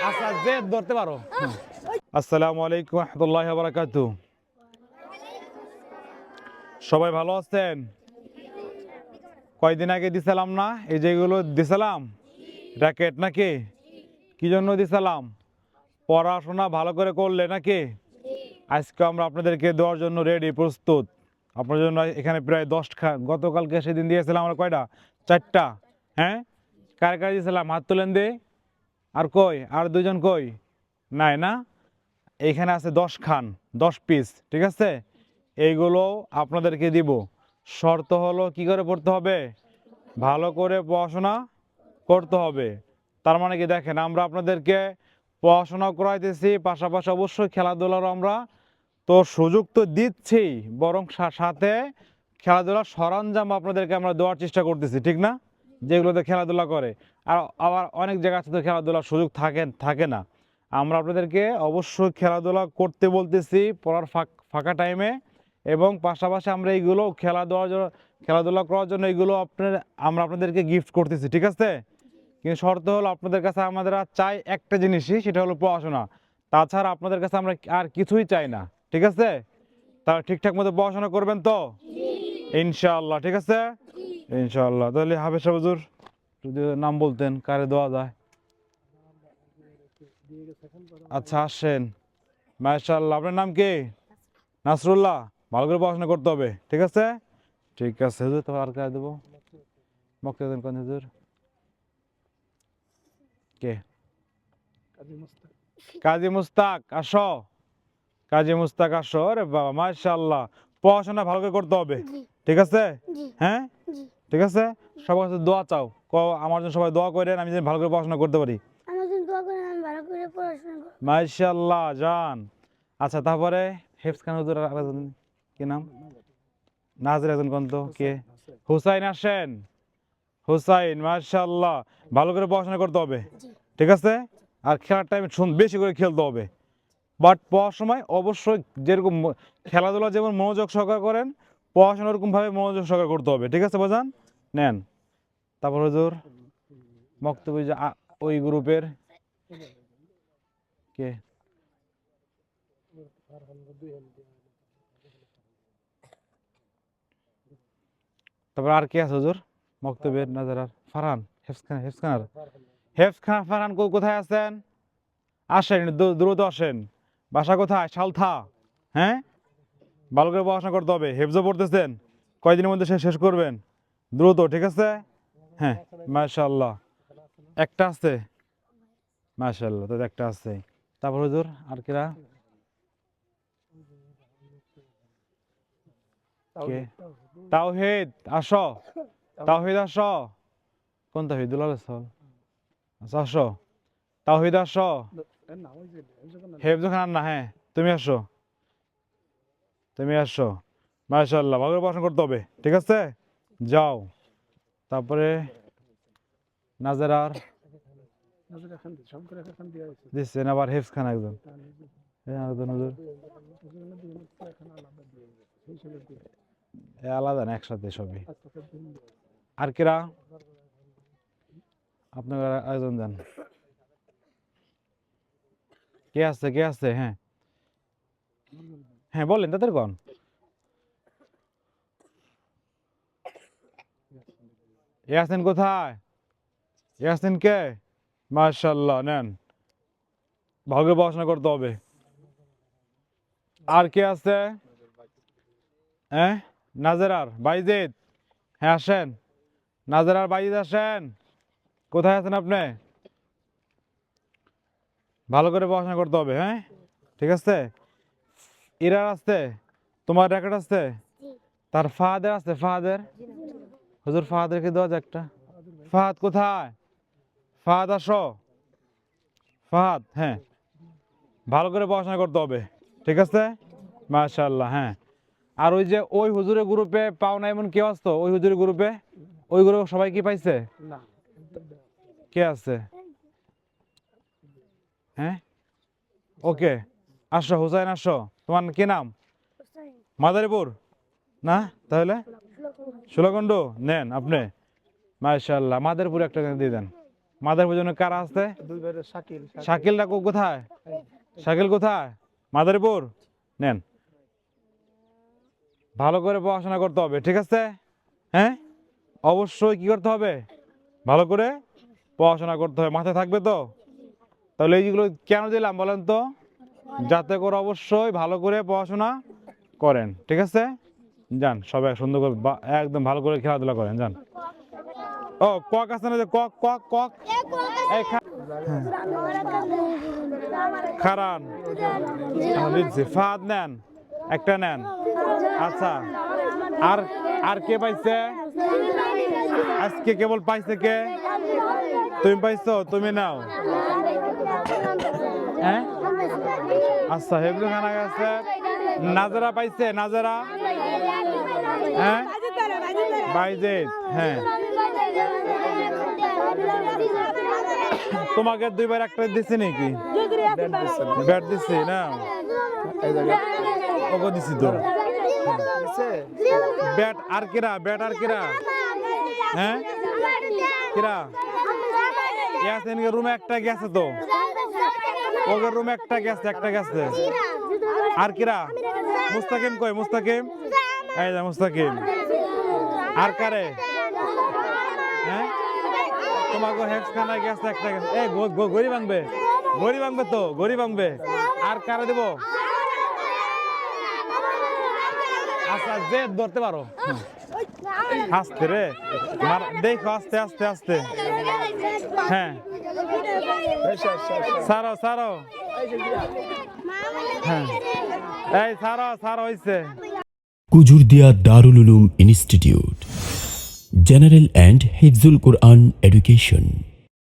আচ্ছা যে ধরতে পারো। আসসালামু আলাইকুম রহমতুল্লাহি ওয়া বারাকাতুহু। সবাই ভালো আছেন? কয়দিন আগে দিছিলাম না এই যেগুলো দিছিলাম র্যাকেট নাকি? কি জন্য দিছিলাম? পড়াশোনা ভালো করে করলে নাকি? আজকে আমরা আপনাদেরকে দেওয়ার জন্য রেডি, প্রস্তুত। আপনার জন্য এখানে প্রায় 10টা, গতকালকে সেদিন দিয়েছিলাম আমরা কয়টা? 4টা। হ্যাঁ, কার কার দিয়েছিলাম হাত তুলেন দে। আর কই? আর দুইজন কই? নাই না? এইখানে আছে 10 খান, 10 পিস, ঠিক আছে? এইগুলো আপনাদেরকে দিব। শর্ত হলো কি করে পড়তে হবে? ভালো করে পড়াশোনা করতে হবে। তার মানে কি দেখেন, আমরা আপনাদেরকে পড়াশোনা করাইতেছি, পাশাপাশি অবশ্যই খেলাধুলারও আমরা তো সুযোগ তো দিচ্ছি, বরং সাথে খেলাধুলার সরঞ্জাম আপনাদেরকে আমরা দেওয়ার চেষ্টা করতেছি, ঠিক না? যেগুলোতে খেলাধুলা করে। আর আবার অনেক জায়গা আছে তো খেলাধুলার সুযোগ থাকে না। আমরা আপনাদেরকে অবশ্যই খেলাধুলা করতে বলতেছি পড়ার ফাঁকা টাইমে, এবং পাশাপাশি আমরা এইগুলো খেলাধুলা করার জন্য এইগুলো আমরা আপনাদেরকে গিফট করতেছি, ঠিক আছে? কিন্তু শর্ত হলো আপনাদের কাছে আমাদের চাই একটা জিনিসই, সেটা হলো পড়াশোনা। তাছাড়া আপনাদের কাছে আমরা আর কিছুই চাই না, ঠিক আছে? তা ঠিকঠাক মতো পড়াশোনা করবেন তো ইনশাআল্লাহ, ঠিক আছে? ইনশাআল্লাহ। তাহলে হাফেজ সাহেব হুজুর যদি নাম বলতেন কারে দেওয়া যায়। আচ্ছা আসেন। মাশাআল্লাহ, আপনার নাম কি? নাসরুল্লাহ। ভালো করে পড়াশোনা করতে হবে, ঠিক আছে? ঠিক আছে হুজুর। তো আর কারে দেবো? মক্কেদিন কোন হুজুর? কে? কাজী মুস্তাক, আসো। কাজী মুস্তাক আসো। আরে বাবা মাশাআল্লাহ, পড়াশোনা ভালো করে করতে হবে, ঠিক আছে? হ্যাঁ, ঠিক আছে। সবার কাছে দোয়া চাও, আমার জন্য সবাই দোয়া করেন, আমি যেন ভালো করে পড়াশোনা করতে পারি। আমার জন্য দোয়া করেন, আমি ভালো করে পড়াশোনা করব। মাশাআল্লাহ জান। আচ্ছা তারপরে হেফজ খান হুজুর আর একজন কি নাম? নাজের একজন কোন তো কে? হুসাইন আসেন। হুসাইন মাশাআল্লাহ, ভালো করে পড়াশোনা করতে হবে, ঠিক আছে? আর খেলার টাইমে বেশি করে খেলতে হবে। বাট পড়ার সময় অবশ্যই যেরকম খেলাধুলা যেমন মনোযোগ সহকারে করেন, পড়াশোনা ওরকম ভাবে মনোযোগ সহকারে করতে হবে, ঠিক আছে বাজান? নেন। তারপর হুজুর বক্তব্য যে ওই গ্রুপের কে? তারপর আর কে আছে হুজুর বক্তব্যের? নাজার ফারহান, হেফজ খান ফারহান কোথায় আছেন? আসেন, দ্রুত আসেন। বাসা কোথায়? সালথা। হ্যাঁ, ভালো করে পড়াশোনা করতে হবে। হেফজও পড়তেছেন, কয়দিনের মধ্যে শেষ করবেন? দ্রুত, ঠিক আছে? হ্যাঁ মাশাআল্লাহ। একটা আছে? মাশাআল্লাহ, তো একটা আছে। তারপর হুজুর আর কিরা? কে? তাওহীদ আসো। তাওহীদ আসো। কোন তাওহীদ? দুলাল আচ্ছা আসো। তাওহীদ আসো। হেফজ খান না, হ্যাঁ তুমি আসো। তুমি আসো। মাশাআল্লাহ, ভালো করে পড়াশোনা করতে হবে, ঠিক আছে? যাও। তারপরে নাজেরার দিচ্ছেন আবার হেফজ খান একজন। একজন হুজুর আলাদা না, একসাথে সবই। আর কিরা? আপনার আয়োজন দেন। কে আছে? কে আছে? হ্যাঁ হ্যাঁ বলেন তাদের কোন। ইয়াসিন কোথায়? ইয়াসিন কে? মাশাআল্লাহ, নেন। ভালো করে পড়াশোনা করতে হবে। আর কে আছে? হ্যাঁ, নাজেরার বাইজিদ। হ্যাঁ আসেন। নাজেরার বাইজিদ আসেন। কোথায় আছেন আপনি? ভালো করে পড়াশোনা করতে হবে, হ্যাঁ ঠিক আছে? ইরার আছে? তোমার রেকর্ড আছে? তার ফাহাদের আছে? ফাহাদের হুজুর, ফাহাদেরকে দেওয়া যায় একটা। ফাহাদ কোথায়? ফাহাদ আসো। ফাহাদ, হ্যাঁ ভালো করে পড়াশোনা করতে হবে, ঠিক আছে? মাশাআল্লাহ। হ্যাঁ, আর ওই যে ওই হুজুরের গ্রুপে পাও না এমন কেউ আসতো? ওই হুজুরের গ্রুপে, ওই গ্রুপে সবাই কি পাইছে? কে আছে? হ্যাঁ ওকে, আসো হুসাইন আসো। তোমার কি নাম? মাদারীপুর না? তাহলে ষোলখণ্ড নেন আপনি। মাশাআল্লাহ, মাদারীপুর একটা দিয়ে দেন। মাদারীপুর জন্য কারা আছে? দুই ভাইয়ের শাকিল শাকিলটা কোথায়? শাকিল কোথায়? মাদারীপুর। নেন, ভালো করে পড়াশোনা করতে হবে, ঠিক আছে? হ্যাঁ, অবশ্যই কি করতে হবে? ভালো করে পড়াশোনা করতে হবে, মাথায় থাকবে তো? তাহলে এইগুলো কেন দিলাম বলেন তো? যাতে করে অবশ্যই ভালো করে পড়াশোনা করেন, ঠিক আছে? যান সবাই সুন্দর করে একদম ভালো করে খেলাধুলা করেন, যান। ও কক আছে না, যে কক কক কক, এই খারান দিচ্ছি, ফাদ নেন, একটা নেন। আচ্ছা, আর আর কে পাইছে আজকে? কেবল পাইছে কে? তুমি পাইছো, তুমি নাও। হ্যাঁ, আচ্ছা, হেবলু খানা গেছে। নাজারা পাইছে? নাজারা, হ্যাঁ, বাইজেদ, হ্যাঁ। তোমাকে দুইবার একটা দিছে নাকি? ব্যাট দিছে না? ওকে দিছি তো ব্যাট। আর কিরা? ব্যাট আর কিরা? হ্যাঁ, কিরা গেছে? রুমে একটা গেছে তো, ওকে রুমে একটা গেছে, একটা গেছে। আর কিরা? মুস্তাকিম কই? মুস্তাকিম, এই যে মুস্তাকিম। আর কারে? হ্যাঁ, তোমাকে হেক্স খানা গেছে, একটা গেছে। এই গড়ি ভাঙবে, গড়ি ভাঙবে তো, গড়ি ভাঙবে। আর কারে দেব? আচ্ছা, যে ধরতে পারো। আস্তে রে, দেখো, আস্তে আস্তে আস্তে। হ্যাঁ, সারো সারো, হ্যাঁ, এই সারো সারো হইছে। Kujurdia Darul Uloom institute, general and Hifzul Quran education.